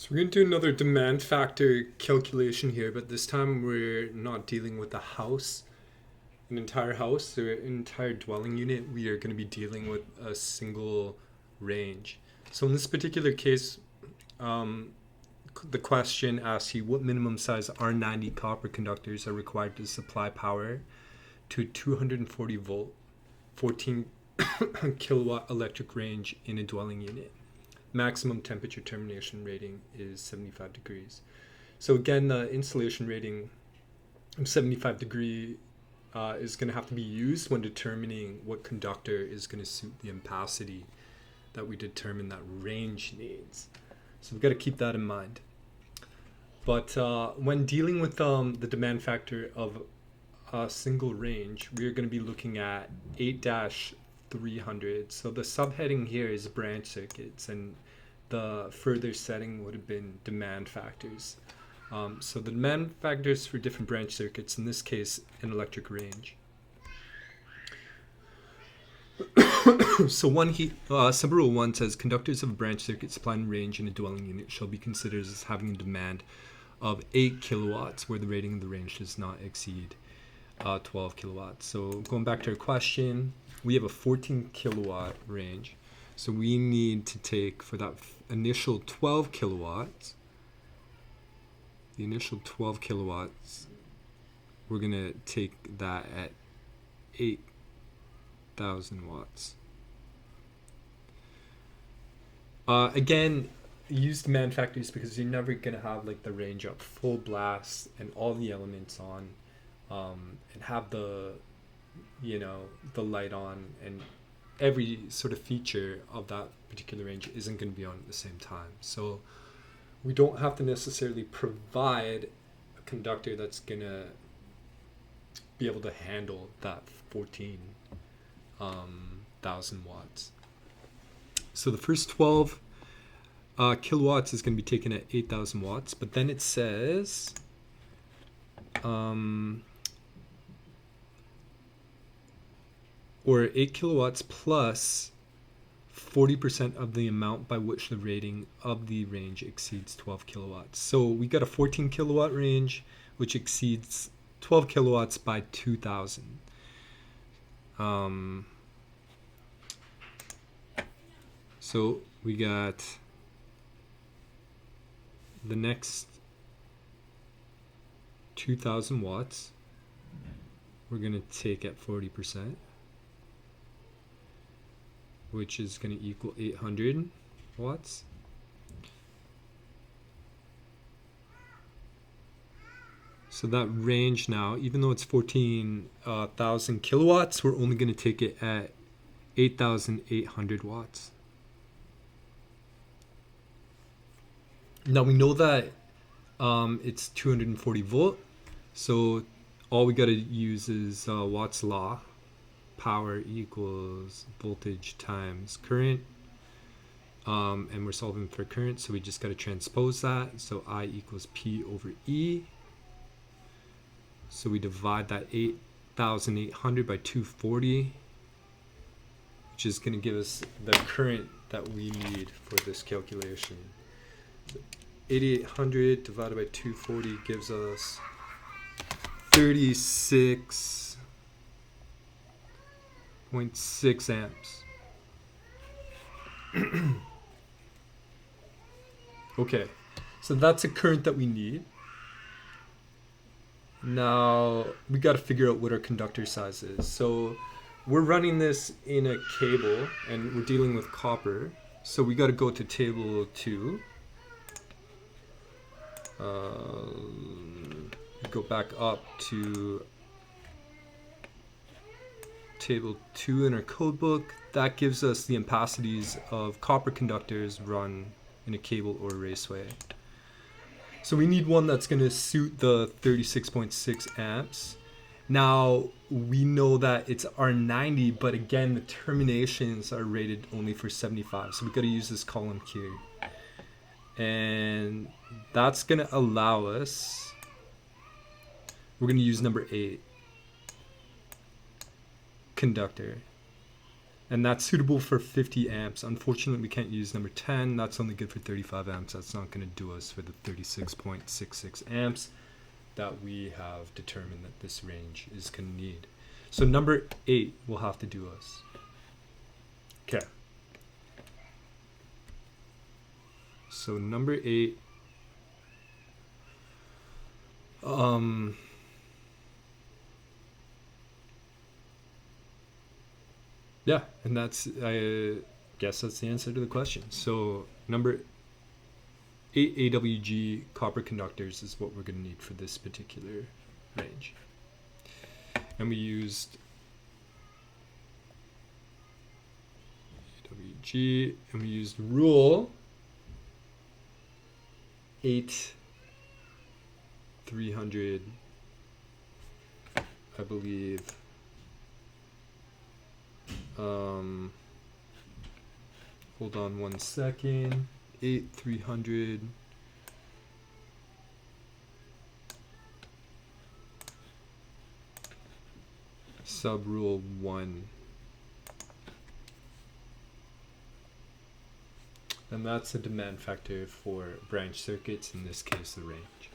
So we're going to do another demand factor calculation here, but this time we're not dealing with a house, an entire house or an entire dwelling unit. We are going to be dealing with a single range. So in this particular case, the question asks you what minimum size R90 copper conductors are required to supply power to a 240 volt, 14 kilowatt electric range in a dwelling unit. Maximum temperature termination rating is 75 degrees. So again, the insulation rating of 75 degree is going to have to be used when determining what conductor is going to suit the ampacity that we determine that range needs. So we've got to keep that in mind. But when dealing with the demand factor of a single range, we are going to be looking at 8-300. So the subheading here is branch circuits, and the further setting would have been demand factors. So the demand factors for different branch circuits, in this case, an electric range. So Subrule 1 says conductors of a branch circuit supplying range in a dwelling unit shall be considered as having a demand of 8 kilowatts where the rating of the range does not exceed 12 kilowatts. So going back to our question, we have a 14 kilowatt range. So we need to take for that initial 12 kilowatts, the initial 12 kilowatts, we're going to take that at 8,000 watts. Again, use demand factors because you're never going to have like the range up full blast and all the elements on, and have the light on, and every sort of feature of that particular range isn't going to be on at the same time. So we don't have to necessarily provide a conductor that's going to be able to handle that 14,000 watts. So the first 12 kilowatts is going to be taken at 8,000 watts, but then it says or 8 kilowatts plus 40% of the amount by which the rating of the range exceeds 12 kilowatts. So we got a 14 kilowatt range which exceeds 12 kilowatts by 2,000. So we got the next 2,000 watts we're going to take at 40%, which is going to equal 800 watts. So that range now, even though it's 14,000 kilowatts, we're only going to take it at 8,800 watts. Now we know that it's 240 volt, so all we got to use is Watt's law. Power equals voltage times current, and we're solving for current, so we just got to transpose that. So I equals P over E. So we divide that 8,800 by 240, which is going to give us the current that we need for this calculation. So 8,800 divided by 240 gives us 36.6 amps. Okay, so that's a current that we need. Now we got to figure out what our conductor size is. So we're running this in a cable and we're dealing with copper. So we got to go to table 2. Go back up to table 2 in our code book. That gives us the ampacities of copper conductors run in a cable or raceway. So we need one that's going to suit the 36.6 amps. Now we know that it's R90, but again the terminations are rated only for 75, so we got to use this column here, and that's going to allow us, we're going to use number 8, conductor. And that's suitable for 50 amps. Unfortunately, we can't use number 10. That's only good for 35 amps. That's not going to do us for the 36.66 amps that we have determined that this range is going to need. So number 8 will have to do us. Okay. So number 8, yeah, and that's, I guess that's the answer to the question. So number 8 AWG copper conductors is what we're going to need for this particular range. And we used AWG, and we used rule 8,300, I believe. Hold on one second. 8,300. Sub rule 1. And that's the demand factor for branch circuits, in this case the range.